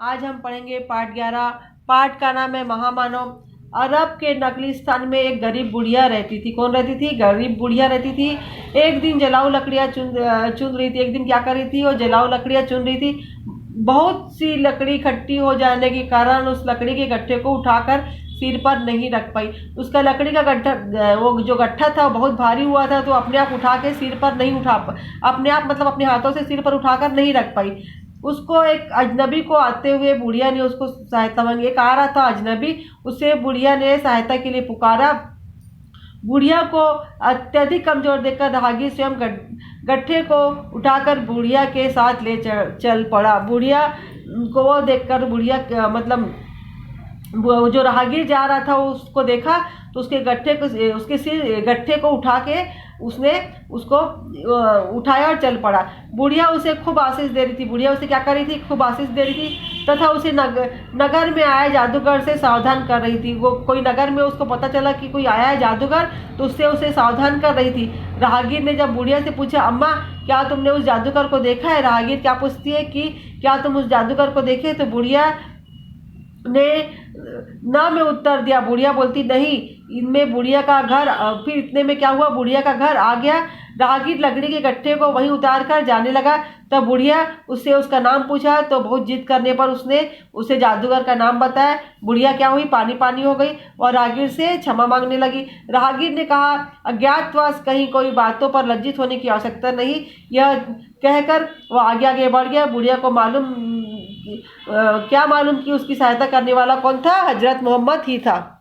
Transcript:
आज हम पढ़ेंगे पाठ 11। पाठ का नाम है महामानव। अरब के नकलिस्तान में एक गरीब बुढ़िया रहती थी। कौन रहती थी? गरीब बुढ़िया रहती थी। एक दिन जलाऊ लकड़ियाँ चुन रही थी। एक दिन क्या कर रही थी? वो जलाऊ लकड़ियाँ चुन रही थी। बहुत सी लकड़ी इकट्ठी हो जाने के कारण उस लकड़ी के गट्ठे को उठाकर सिर पर नहीं रख पाई। उसका लकड़ी का गट्ठा, वो जो गट्ठा था वो बहुत भारी हुआ था, तो अपने आप उठा के सिर पर नहीं अपने आप मतलब अपने हाथों से सिर पर उठाकर नहीं रख पाई। उसको एक अजनबी को आते हुए बुढ़िया ने उसको सहायता मांगी। एक आ रहा था अजनबी, उसे बुढ़िया ने सहायता के लिए पुकारा। बुढ़िया को अत्यधिक कमजोर देखकर राहगीर स्वयं गट्ठे को उठाकर बुढ़िया के साथ ले चल पड़ा। बुढ़िया को वो देखकर बुढ़िया मतलब जो राहगीर जा रहा था उसको देखा, तो उसके गट्ठे को उठा के उसने उसको उठाया और चल पड़ा। बुढ़िया उसे खूब आशीष दे रही थी। बुढ़िया उसे क्या कर रही थी? खूब आशीष दे रही थी तथा उसे नगर में आए जादूगर से सावधान कर रही थी। वो कोई नगर में उसको पता चला कि कोई आया है जादूगर, तो उससे उसे सावधान कर रही थी। राहगीर ने जब बुढ़िया से पूछा, अम्मा क्या तुमने उस जादूगर को देखा है? राहगीर क्या पूछती है कि क्या तुम उस जादूगर को देखे? तो बुढ़िया ने ना में उत्तर दिया। बुढ़िया बोलती नहीं। इनमें बुढ़िया का घर, फिर इतने में क्या हुआ? बुढ़िया का घर आ गया। राहगीर लकड़ी के गट्ठे को वहीं उतार कर जाने लगा। तब बुढ़िया उससे उसका नाम पूछा, तो बहुत जिद करने पर उसने उसे जादूगर का नाम बताया। बुढ़िया क्या हुई? पानी पानी हो गई और राहगीर से क्षमा मांगने लगी। राहगीर ने कहा, अज्ञातवास कहीं कोई बातों पर लज्जित होने की आवश्यकता नहीं। यह कहकर वो आगे आगे बढ़ गया। बुढ़िया को क्या मालूम कि उसकी सहायता करने वाला कौन था? हजरत मोहम्मद ही था।